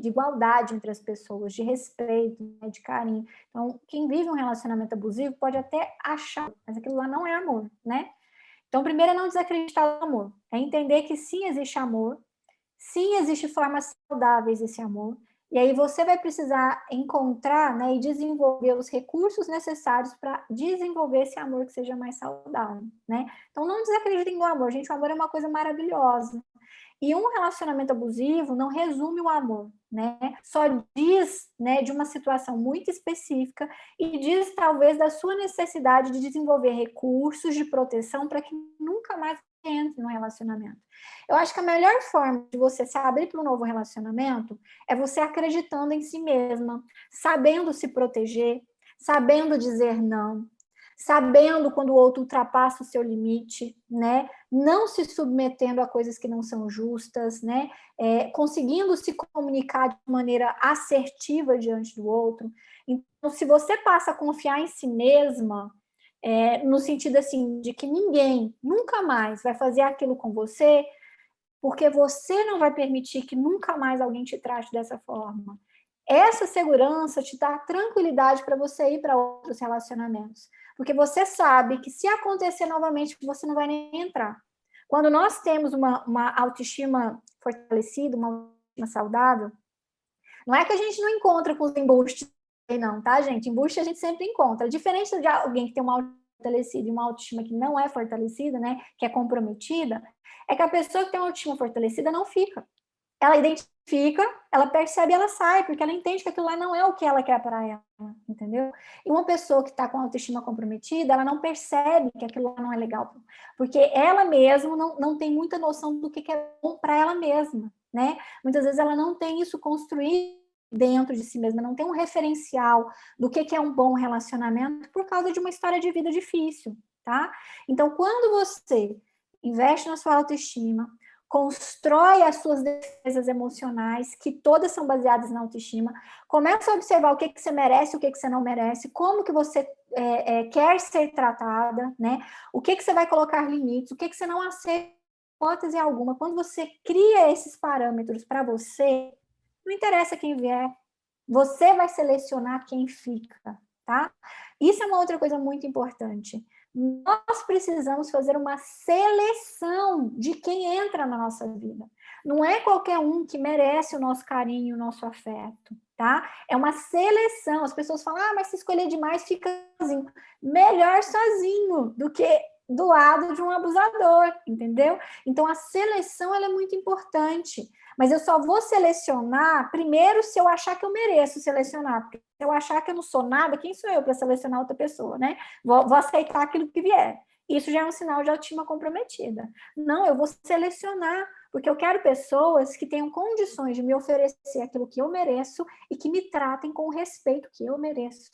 igualdade entre as pessoas, de respeito, né? De carinho. Então, quem vive um relacionamento abusivo pode até achar, mas aquilo lá não é amor, né? Então, primeiro é não desacreditar do amor, é entender que sim existe amor. Sim, existem formas saudáveis desse amor, e aí você vai precisar encontrar, né, e desenvolver os recursos necessários para desenvolver esse amor que seja mais saudável, né? Então não desacreditem no amor, gente, o amor é uma coisa maravilhosa, E um relacionamento abusivo não resume o amor, né? Só diz, né, de uma situação muito específica e diz talvez da sua necessidade de desenvolver recursos de proteção para que nunca mais entre no relacionamento. Eu acho que a melhor forma de você se abrir para um novo relacionamento é você acreditando em si mesma, sabendo se proteger, sabendo dizer não, sabendo quando o outro ultrapassa o seu limite, né? Não se submetendo a coisas que não são justas, né? Conseguindo se comunicar de maneira assertiva diante do outro. Então, se você passa a confiar em si mesma, no sentido assim, de que ninguém nunca mais vai fazer aquilo com você, porque você não vai permitir que nunca mais alguém te trate dessa forma. Essa segurança te dá tranquilidade para você ir para outros relacionamentos. Porque você sabe que se acontecer novamente, você não vai nem entrar. Quando nós temos uma autoestima fortalecida, uma autoestima saudável, não é que a gente não encontra com os embustes, não, tá, gente? Embuste a gente sempre encontra. A diferença de alguém que tem uma autoestima fortalecida e uma autoestima que não é fortalecida, né, que é comprometida, é que a pessoa que tem uma autoestima fortalecida não fica. Ela identifica, ela percebe, ela sai, porque ela entende que aquilo lá não é o que ela quer para ela, entendeu? E uma pessoa que está com a autoestima comprometida, ela não percebe que aquilo lá não é legal, porque ela mesma não tem muita noção do que é bom para ela mesma, né? Muitas vezes ela não tem isso construído dentro de si mesma, não tem um referencial do que é um bom relacionamento por causa de uma história de vida difícil, tá? Então, quando você investe na sua autoestima, constrói as suas defesas emocionais, que todas são baseadas na autoestima, começa a observar o que você merece, o que você não merece, como que você quer ser tratada, né? O que você vai colocar limites, o que você não aceita, hipótese alguma. Quando você cria esses parâmetros para você, não interessa quem vier, você vai selecionar quem fica, tá? Isso é uma outra coisa muito importante. Nós precisamos fazer uma seleção de quem entra na nossa vida. Não é qualquer um que merece o nosso carinho, o nosso afeto, tá? É uma seleção. As pessoas falam, mas se escolher demais, fica sozinho. Melhor sozinho do que do lado de um abusador, entendeu? Então, a seleção ela é muito importante. Mas eu só vou selecionar primeiro se eu achar que eu mereço selecionar. Porque se eu achar que eu não sou nada, quem sou eu para selecionar outra pessoa, né? Vou aceitar aquilo que vier. Isso já é um sinal de autoestima comprometida. Não, eu vou selecionar, porque eu quero pessoas que tenham condições de me oferecer aquilo que eu mereço e que me tratem com o respeito que eu mereço.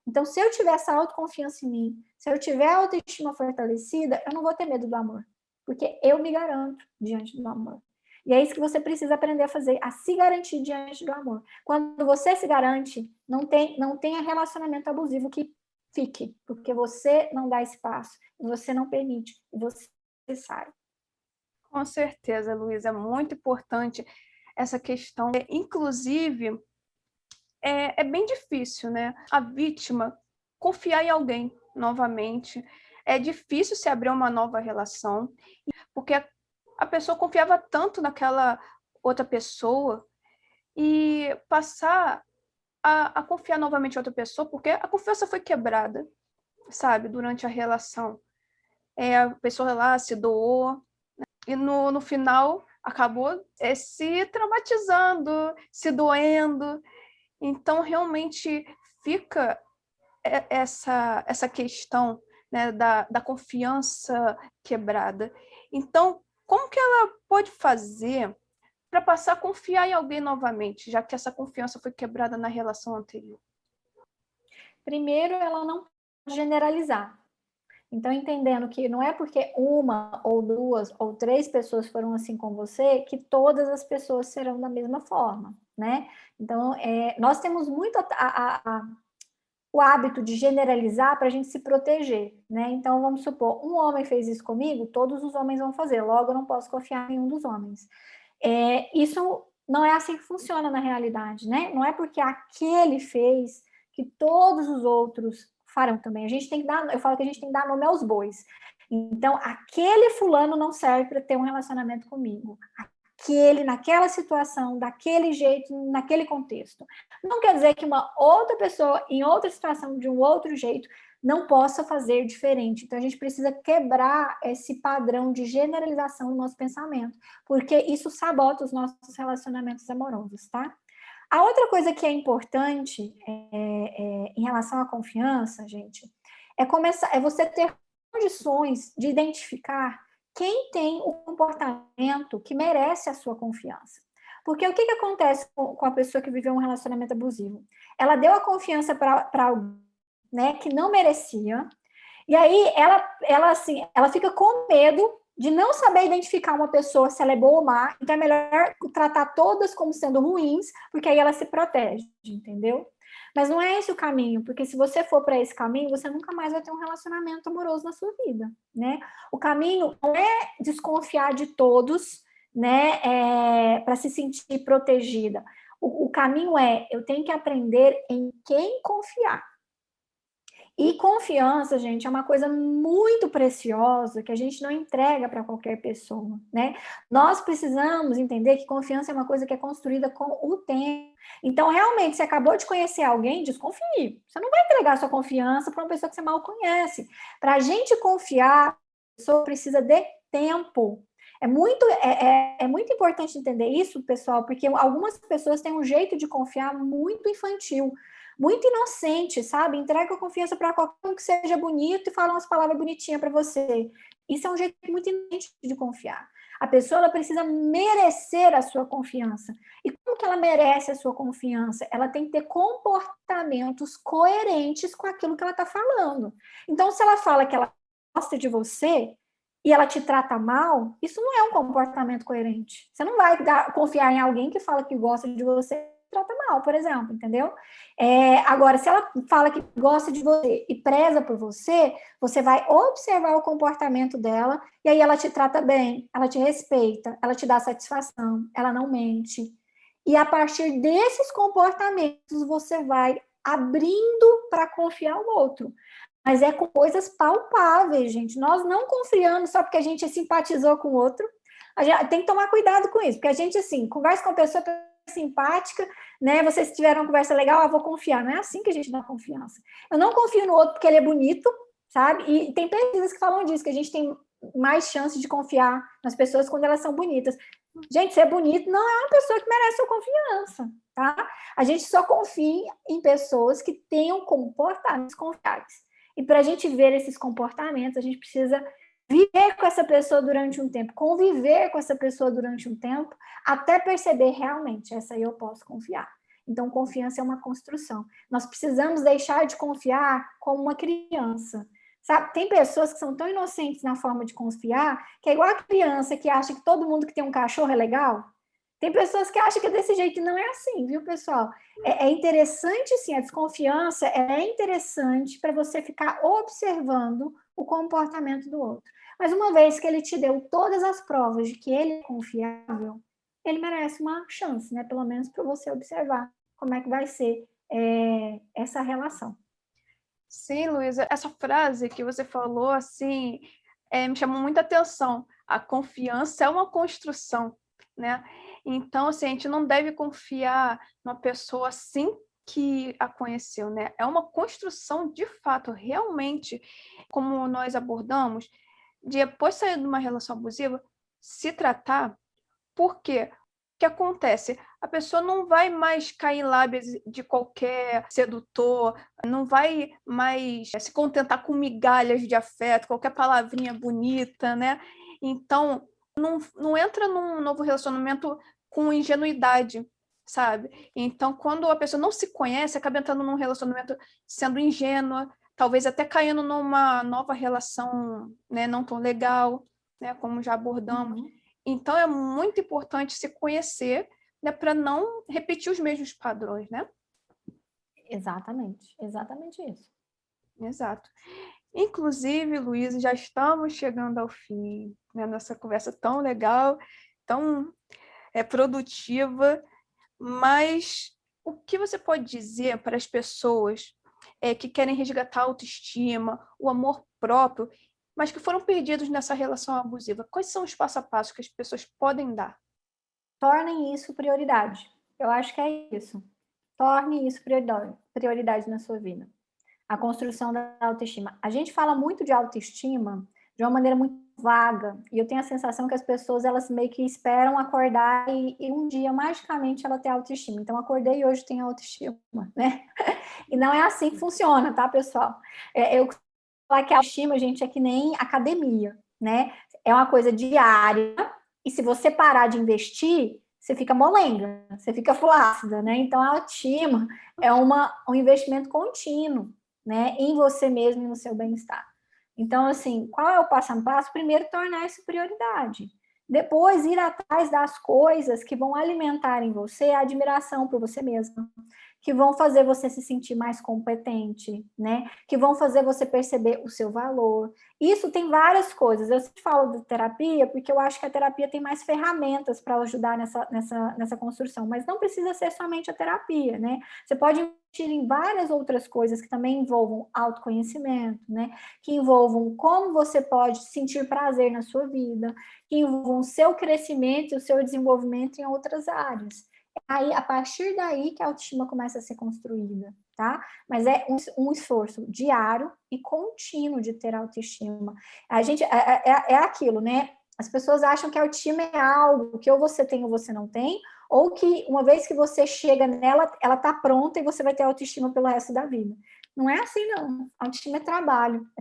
Então, se eu tiver essa autoconfiança em mim, se eu tiver a autoestima fortalecida, eu não vou ter medo do amor, porque eu me garanto diante do amor. E é isso que você precisa aprender a fazer, a se garantir diante do amor. Quando você se garante, não tem relacionamento abusivo que fique, porque você não dá espaço, você não permite, você sai. Com certeza, Luísa, é muito importante essa questão. Inclusive, é bem difícil, né? A vítima confiar em alguém novamente. É difícil se abrir uma nova relação, porque a pessoa confiava tanto naquela outra pessoa e passar a confiar novamente em outra pessoa, porque a confiança foi quebrada, sabe, durante a relação. A pessoa lá se doou, e no final acabou se traumatizando, se doendo. Então, realmente fica essa questão, né, da confiança quebrada. Então, como que ela pode fazer para passar a confiar em alguém novamente, já que essa confiança foi quebrada na relação anterior? Primeiro, ela não pode generalizar. Então, entendendo que não é porque uma ou duas ou três pessoas foram assim com você que todas as pessoas serão da mesma forma, né? Então, nós temos muito o hábito de generalizar para a gente se proteger, né? Então, vamos supor, um homem fez isso comigo, todos os homens vão fazer, logo eu não posso confiar em nenhum dos homens. Isso não é assim que funciona na realidade, né? Não é porque aquele fez que todos os outros farão também. A gente tem que dar, eu falo que a gente tem que dar nome aos bois. Então, aquele fulano não serve para ter um relacionamento comigo. Aquele, naquela situação, daquele jeito, naquele contexto. Não quer dizer que uma outra pessoa, em outra situação, de um outro jeito, não possa fazer diferente. Então, a gente precisa quebrar esse padrão de generalização do nosso pensamento, porque isso sabota os nossos relacionamentos amorosos, tá? A outra coisa que é importante em relação à confiança, gente, é você ter condições de identificar quem tem o comportamento que merece a sua confiança. Porque o que acontece com a pessoa que viveu um relacionamento abusivo? Ela deu a confiança para alguém, né, que não merecia, e aí ela fica com medo de não saber identificar uma pessoa se ela é boa ou má, então é melhor tratar todas como sendo ruins, porque aí ela se protege, entendeu? Mas não é esse o caminho, porque se você for para esse caminho, você nunca mais vai ter um relacionamento amoroso na sua vida, né? O caminho não é desconfiar de todos, né, para se sentir protegida. O caminho é, eu tenho que aprender em quem confiar. E confiança, gente, é uma coisa muito preciosa que a gente não entrega para qualquer pessoa, né? Nós precisamos entender que confiança é uma coisa que é construída com o tempo. Então, realmente, você acabou de conhecer alguém, desconfie. Você não vai entregar sua confiança para uma pessoa que você mal conhece. Para a gente confiar, a pessoa precisa de tempo. É muito importante entender isso, pessoal, porque algumas pessoas têm um jeito de confiar muito infantil, muito inocente, sabe? Entrega a confiança para qualquer um que seja bonito e fala umas palavras bonitinhas para você. Isso é um jeito muito inocente de confiar. A pessoa ela precisa merecer a sua confiança. E como que ela merece a sua confiança? Ela tem que ter comportamentos coerentes com aquilo que ela está falando. Então, se ela fala que ela gosta de você e ela te trata mal, isso não é um comportamento coerente. Você não vai confiar em alguém que fala que gosta de você e trata mal, por exemplo, entendeu? Agora, se ela fala que gosta de você e preza por você, você vai observar o comportamento dela e aí ela te trata bem, ela te respeita, ela te dá satisfação, ela não mente. E a partir desses comportamentos, você vai abrindo para confiar no outro. Mas é com coisas palpáveis, gente. Nós não confiamos só porque a gente simpatizou com o outro. A gente tem que tomar cuidado com isso, porque a gente, assim, conversa com a pessoa simpática, né? Vocês tiveram uma conversa legal, eu vou confiar. Não é assim que a gente dá confiança. Eu não confio no outro porque ele é bonito, sabe? E tem pesquisas que falam disso, que a gente tem mais chance de confiar nas pessoas quando elas são bonitas. Gente, ser bonito não é uma pessoa que merece sua confiança, tá? A gente só confia em pessoas que tenham comportamentos confiáveis. E para a gente ver esses comportamentos, a gente precisa viver com essa pessoa durante um tempo, conviver com essa pessoa durante um tempo, até perceber realmente, essa aí eu posso confiar. Então, confiança é uma construção. Nós precisamos deixar de confiar como uma criança. Sabe? Tem pessoas que são tão inocentes na forma de confiar, que é igual a criança que acha que todo mundo que tem um cachorro é legal. Tem pessoas que acham que é desse jeito, e não é assim, viu, pessoal? É interessante, sim, a desconfiança é interessante para você ficar observando o comportamento do outro. Mas uma vez que ele te deu todas as provas de que ele é confiável, ele merece uma chance, né? Pelo menos para você observar como é que vai ser essa relação. Sim, Luísa, essa frase que você falou, assim, me chamou muita atenção. A confiança é uma construção, né? Então, assim, a gente não deve confiar numa pessoa assim que a conheceu, né? É uma construção de fato, realmente, como nós abordamos, de depois de sair de uma relação abusiva, se tratar. Por quê? O que acontece? A pessoa não vai mais cair em lábias de qualquer sedutor, não vai mais se contentar com migalhas de afeto, qualquer palavrinha bonita, né? Então, não entra num novo relacionamento com ingenuidade, sabe? Então, quando a pessoa não se conhece, acaba entrando num relacionamento sendo ingênua, talvez até caindo numa nova relação, né, não tão legal, né, como já abordamos. Uhum. Então, é muito importante se conhecer, né, para não repetir os mesmos padrões, né? Exatamente isso. Exato. Inclusive, Luísa, já estamos chegando ao fim, né, nessa conversa tão legal, tão produtiva, mas o que você pode dizer para as pessoas que querem resgatar a autoestima, o amor próprio, mas que foram perdidos nessa relação abusiva? Quais são os passo a passo que as pessoas podem dar? Tornem isso prioridade. Eu acho que é isso. Torne isso prioridade na sua vida. A construção da autoestima. A gente fala muito de autoestima de uma maneira muito vaga, e eu tenho a sensação que as pessoas, elas meio que esperam acordar e um dia, magicamente, ela ter autoestima. Então, acordei e hoje tenho autoestima, né? E não é assim que funciona, tá, pessoal? Eu falar que a autoestima, gente, é que nem academia, né? É uma coisa diária, e se você parar de investir, você fica molenga, você fica flácida, né? Então, a autoestima é um investimento contínuo, né? Em você mesmo e no seu bem-estar. Então, assim, qual é o passo a passo? Primeiro, tornar isso prioridade. Depois, ir atrás das coisas que vão alimentar em você a admiração por você mesma, que vão fazer você se sentir mais competente, né? Que vão fazer você perceber o seu valor. Isso tem várias coisas. Eu sempre falo de terapia porque eu acho que a terapia tem mais ferramentas para ajudar nessa construção, mas não precisa ser somente a terapia, né? Você pode investir em várias outras coisas que também envolvam autoconhecimento, né? Que envolvam como você pode sentir prazer na sua vida, que envolvam o seu crescimento e o seu desenvolvimento em outras áreas. Aí, a partir daí que a autoestima começa a ser construída, tá? Mas é um esforço diário e contínuo de ter autoestima. A gente, é aquilo, né? As pessoas acham que a autoestima é algo que ou você tem ou você não tem, ou que uma vez que você chega nela, ela tá pronta e você vai ter autoestima pelo resto da vida. Não é assim, não. Autoestima é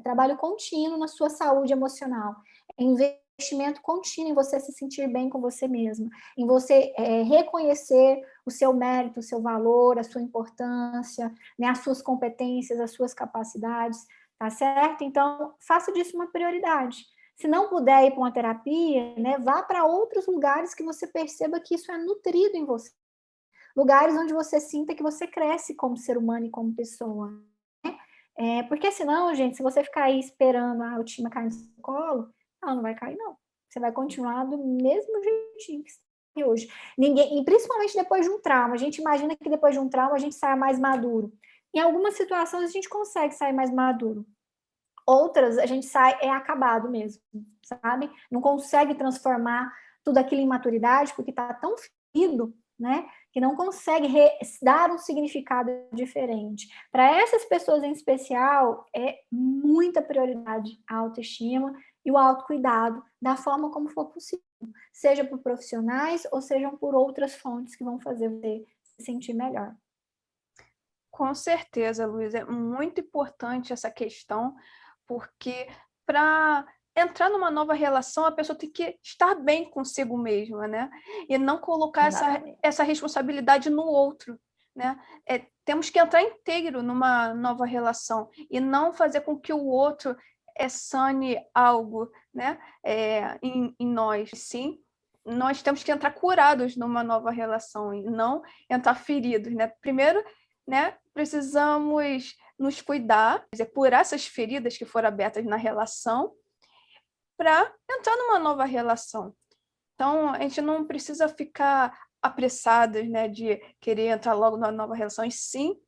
trabalho contínuo na sua saúde emocional. É investimento contínuo em você se sentir bem com você mesma, em você reconhecer o seu mérito, o seu valor, a sua importância, né, as suas competências, as suas capacidades, tá certo? Então, faça disso uma prioridade. Se não puder ir para uma terapia, né, vá para outros lugares que você perceba que isso é nutrido em você. Lugares onde você sinta que você cresce como ser humano e como pessoa. Porque senão, gente, se você ficar aí esperando a autoestima cair no seu colo, ela não vai cair, não. Você vai continuar do mesmo jeitinho que você hoje. Ninguém, e principalmente depois de um trauma. A gente imagina que depois de um trauma a gente saia mais maduro. Em algumas situações a gente consegue sair mais maduro. Outras a gente sai acabado mesmo, sabe? Não consegue transformar tudo aquilo em maturidade porque está tão ferido, né? Que não consegue dar um significado diferente. Para essas pessoas em especial, é muita prioridade a autoestima e o autocuidado, da forma como for possível, seja por profissionais ou sejam por outras fontes que vão fazer você se sentir melhor. Com certeza, Luiz, é muito importante essa questão, porque para entrar numa nova relação, a pessoa tem que estar bem consigo mesma, né? E não colocar essa responsabilidade no outro, né? Temos que entrar inteiro numa nova relação e não fazer com que o outro sane algo, né? Em nós. Sim, nós temos que entrar curados numa nova relação e não entrar feridos, né? Primeiro, né, precisamos nos cuidar, curar essas feridas que foram abertas na relação para entrar numa nova relação. Então, a gente não precisa ficar apressados, né, de querer entrar logo numa nova relação, e sim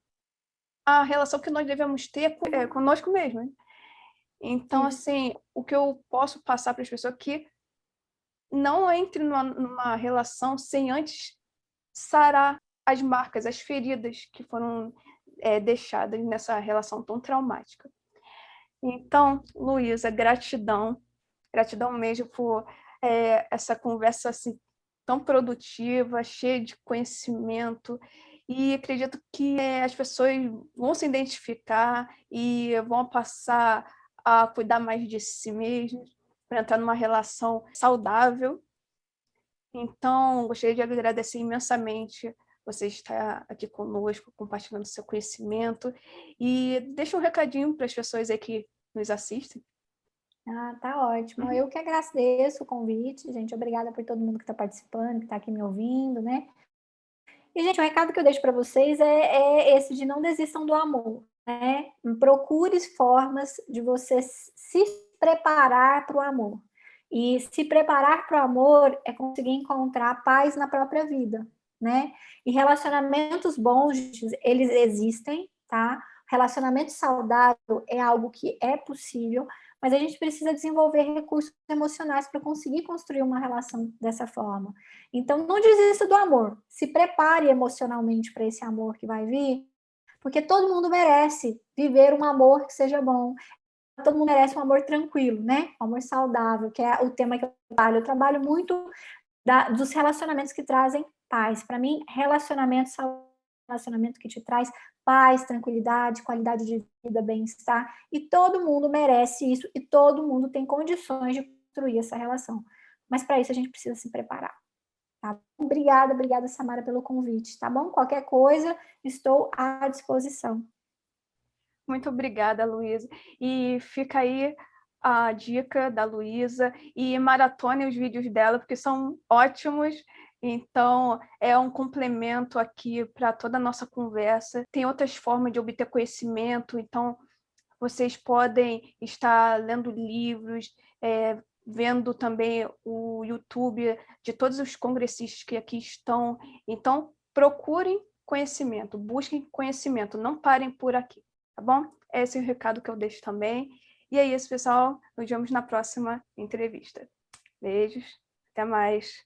a relação que nós devemos ter é conosco mesmo. Né? Então, assim, o que eu posso passar para as pessoas é que não entre numa relação sem antes sarar as marcas, as feridas que foram deixadas nessa relação tão traumática. Então, Luísa, gratidão mesmo por essa conversa assim, tão produtiva, cheia de conhecimento, e acredito que as pessoas vão se identificar e vão passar a cuidar mais de si mesmas, para entrar numa relação saudável. Então, gostaria de agradecer imensamente você estar aqui conosco, compartilhando seu conhecimento, e deixa um recadinho para as pessoas aí que nos assistem. Ah, tá ótimo. Eu que agradeço o convite, gente. Obrigada por todo mundo que está participando, que está aqui me ouvindo, né? E, gente, o recado que eu deixo para vocês é esse de não desistam do amor, né? Procure formas de você se preparar para o amor. E se preparar para o amor é conseguir encontrar paz na própria vida, né? E relacionamentos bons, eles existem, tá? Relacionamento saudável é algo que é possível, mas a gente precisa desenvolver recursos emocionais para conseguir construir uma relação dessa forma. Então, não desista do amor. Se prepare emocionalmente para esse amor que vai vir, porque todo mundo merece viver um amor que seja bom. Todo mundo merece um amor tranquilo, né? Um amor saudável, que é o tema que eu trabalho. Eu trabalho muito dos relacionamentos que trazem paz. Para mim, relacionamento saudável, relacionamento que te traz paz, tranquilidade, qualidade de vida, bem-estar, e todo mundo merece isso, e todo mundo tem condições de construir essa relação. Mas para isso a gente precisa se preparar. Tá? Obrigada, Samara, pelo convite, tá bom? Qualquer coisa, estou à disposição. Muito obrigada, Luísa. E fica aí a dica da Luísa e maratone os vídeos dela, porque são ótimos. Então, é um complemento aqui para toda a nossa conversa. Tem outras formas de obter conhecimento, então vocês podem estar lendo livros, vendo também o YouTube de todos os congressistas que aqui estão. Então, procurem conhecimento, busquem conhecimento, não parem por aqui, tá bom? Esse é o recado que eu deixo também. E é isso, pessoal. Nos vemos na próxima entrevista. Beijos, até mais.